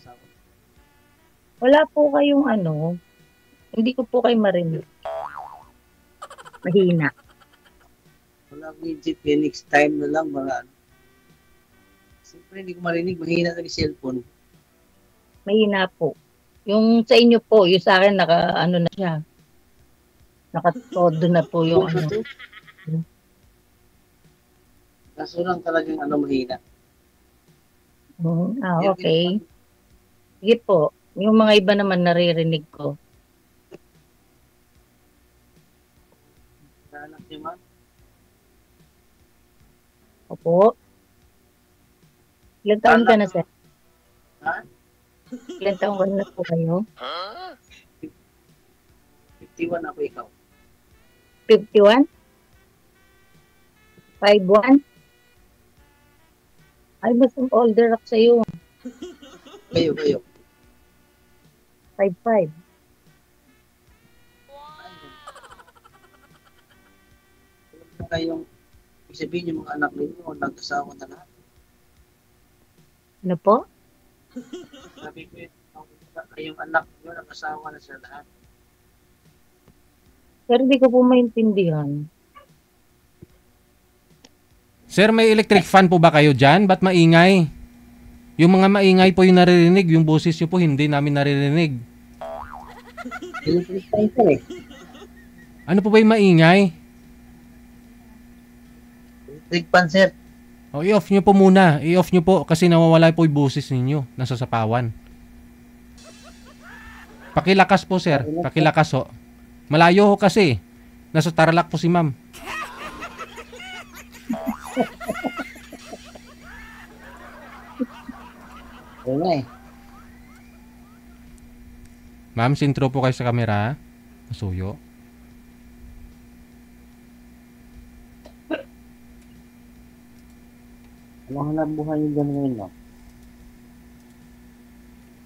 asawa. Wala po kayong ano, hindi ko po kayo marinig. Mahina. Wala akong legit, next time na lang, mga ano. Siyempre, hindi ko marinig, mahina na yung cellphone. Mahina po. Yung sa inyo po, yung sa akin ano na siya. Nakatodo na po yung ano. Kaso lang talagang mahina. Okay. Sige po. Yung mga iba naman naririnig ko. Anak niyo, ma'am? Opo. Ilan taon ka na, sir? Ha? Ilan taon ka na po kayo? 51 ako, ikaw. 51? 51? Ay, mas older ako sa'yo. Kayo. 55. Kung kayong, sabihin yung mga anak ninyo, nag-asawa na lahat. Ano po? Sabi ko kayong anak nyo, nag-asawa na sa lahat. Pero hindi ko po maintindihan. Sir, may electric fan po ba kayo dyan? Ba't maingay? Yung mga maingay po yung naririnig, yung boses nyo po hindi namin naririnig. Electric fan, sir, eh. Ano po ba yung maingay? Electric fan, sir. O, i-off nyo po muna. I-off nyo po kasi nawawala po yung boses ninyo. Nasa sapawan. Pakilakas po, sir. Pakilakas ho. Malayo ho kasi. Nasa Tarlac po si ma'am. Oo nga, eh. Ma'am, sintro po kayo sa camera. Masuyo. Ano hanap buhay nyo dyan ngayon, no?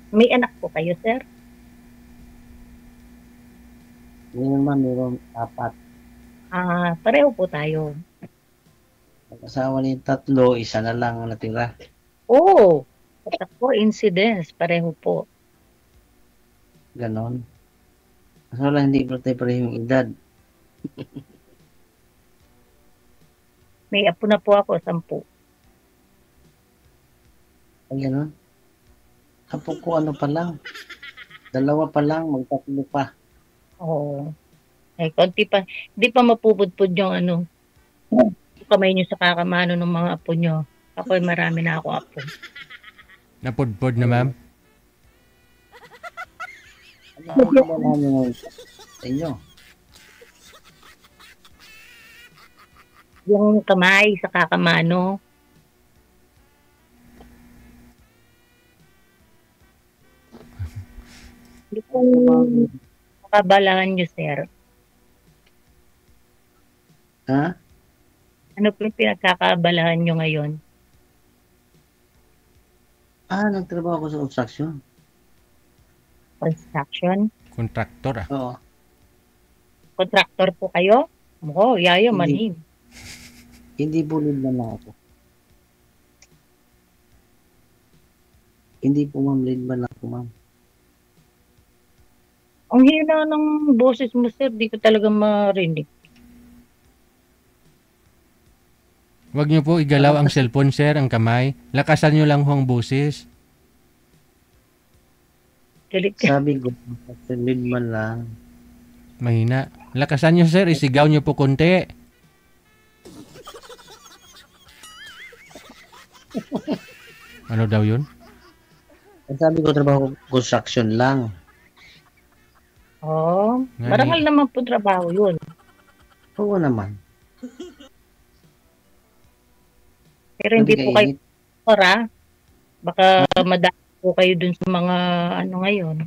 May anak po kayo, sir? Ngayon, ma'am, mayroon 4. Pareho po tayo. Nag-asawa na yung 3, isa na lang ang natira. Oo. Patak po, incidence. Pareho po. Ganon. Kaso lang, hindi pa tayo parehong edad. May apo na po ako, 10. Ay, ganon. Apo ko pa lang. 2 pa lang, mag-3 pa. Oo. Ay, konti pa. Hindi pa mapupudpud yung kamay nyo sa kakamano ng mga apo nyo. Ako ay marami na ako apo. Napudpod na, ma'am. Ano ba namin ngayon sa inyo? Yung kamay sa kakamano. Hindi po makabalangan nyo, sir. Ha? Ano po yung pinagkakabalahan nyo ngayon? Nagtrabaho ako sa construction. Construction? Contractor, ah. Oo. Contractor po kayo? Oo, yayo, manin. Hindi bulid na ako. Hindi po, ma'am, lead man ako, ma'am. Ang hina ng boses mo, sir. Di ko talaga marinig. Huwag nyo po igalaw ang cellphone, sir, ang kamay. Lakasan nyo lang ho ang boses. Galit ka. Sabi ko, lead man lang. Mahina. Lakasan nyo, sir. Isigaw nyo po konti. Ano daw yun? Sabi ko, trabaho construction lang. Oo. Marangal naman po trabaho yun. Oo naman. Pero hindi po kayo para. Baka madami po kayo dun sa mga ngayon.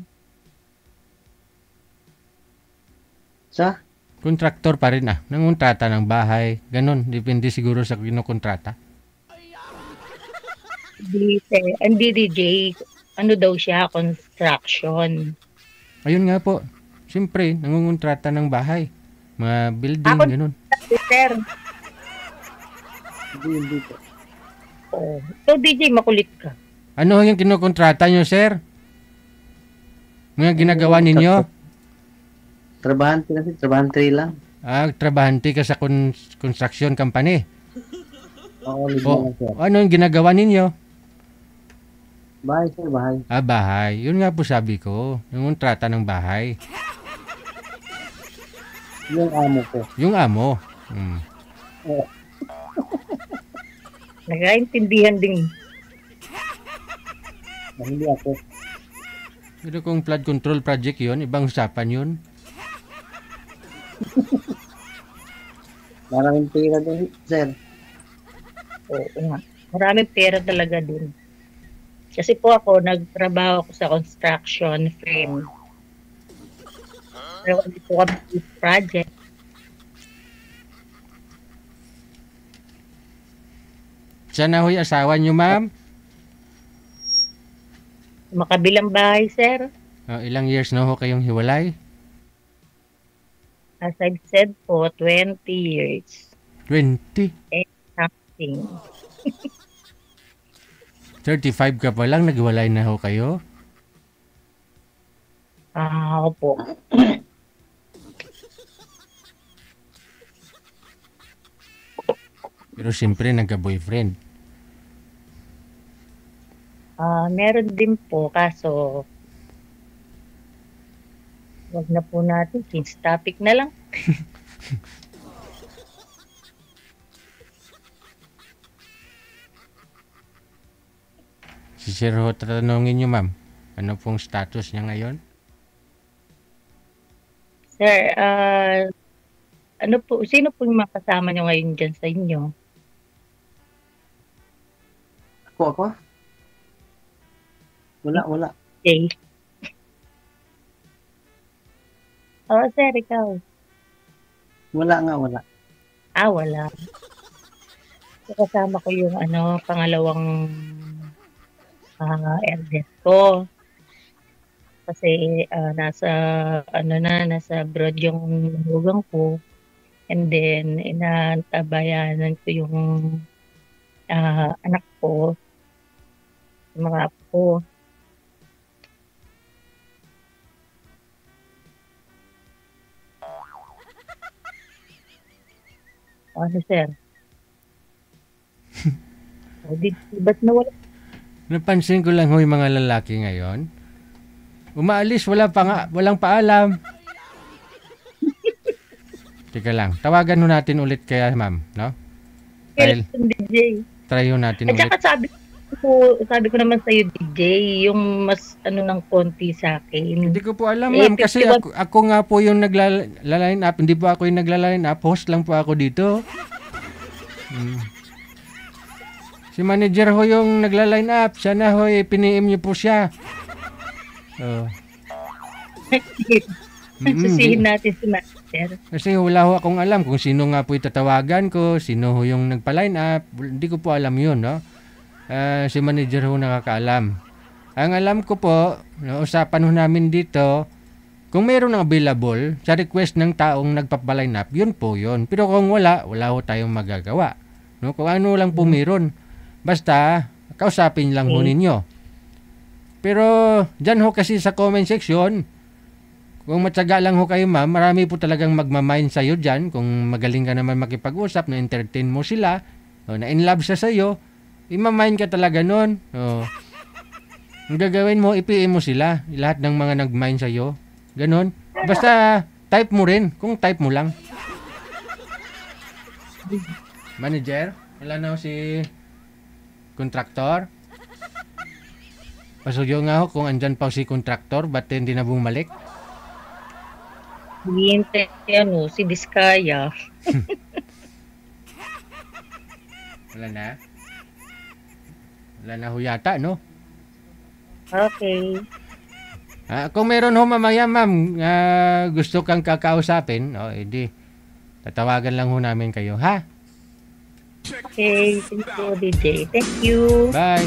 Sa? Kontraktor pa rin, ah. Nangontrata ng bahay. Ganon. Depende siguro sa kinukontrata. Hindi, DJ. Ano daw siya? Construction. Ayun nga po. Siyempre, nangungontrata ng bahay. Mga building, ganon. Sir. Hindi po. Oh. So, DJ, makulit ka. Ano yung kinukontrata nyo, sir? Mga ginagawa ninyo? Trabahante kasi, trabahante lang. Trabahante ka sa construction company. Oo, libre O, lang sir. ano yung ginagawa ninyo? Bahay sir, bahay. Bahay. Yun nga po sabi ko. Yung kontrata ng bahay. Yung amo ko. Yung amo. Nagaintindihan din. Hindi ako. Pero kung flood control project yun, ibang usapan yun. Maraming pera din sir. Oo nga. Maraming pera talaga din. Kasi po ako, nagtrabaho ako sa construction firm. Pero hindi po kami sa project. Siya na ho'y asawa nyo, ma'am? Makabilang bahay, sir. Ilang years na ho kayong hiwalay? As I've said po, 20 years. 20? Something. 35 ka pa lang, naghiwalay na ho kayo? Opo. Pero siyempre, nagka-boyfriend. Meron din po, kaso wag na po natin. Change topic na lang. Si Sir ho, tatanungin nyo, ma'am. Ano pong status niya ngayon? Sir, ano po, sino po yung mga kasama nyo ngayon dyan sa inyo? Ako? Wala. Okay. Sir, ikaw. Wala. Wala. So, kasama ko yung pangalawang eldest ko. Kasi nasa abroad yung manugang ko. And then, inantabayanan ko yung anak ko, yung mga apo ko. Ano, sir? Ba't nawala? Napansin ko lang ho yung mga lalaki ngayon. Umaalis, walang paalam. Teka lang, tawagan ho natin ulit kaya, ma'am, no? DJ. Try ho natin At ulit. saka sabi ko naman sa'yo, DJ, yung mas ng konti sa akin. Hindi ko po alam, ma'am, kasi ako nga po yung nagla-line up. Hindi po ako yung nagla-line up. Host lang po ako dito. Si manager ho yung nagla-line up. Siya na ho, piniim niyo po siya. Susihin natin si Master. Kasi wala ho akong alam kung sino nga po itatawagan ko, sino ho yung nagpa-line up. Hindi ko po alam yun, no? Si manager ho nakakaalam. Ang alam ko po, usapan ho namin dito, kung mayroon ng available sa request ng taong nagpapaline up, yun po yun. Pero kung wala ho tayong magagawa. No? Kung ano lang po mayroon. Basta, kausapin lang ho ninyo. Pero, dyan ho kasi sa comment section, kung matyaga lang ho kayo, ma'am, marami po talagang magmamind sa'yo dyan. Kung magaling ka naman makipag-usap, na-entertain mo sila, na in love siya sa'yo, imamind ka talaga nun. Ang gagawin mo, ipiin mo sila. Lahat ng mga nag-mind sa'yo. Ganon. Basta, type mo rin. Kung type mo lang. Manager, wala na si contractor. Pasugyo nga ho kung andyan pa si contractor, ba't hindi na bumalik? Hihintay si Diskaya. Wala na? Wala na ho yata, no? Okay. Kung meron ho mamaya, ma'am, gusto kang kakausapin, edi, tatawagan lang ho namin kayo, ha? Okay, thank you, DJ. Thank you. Bye!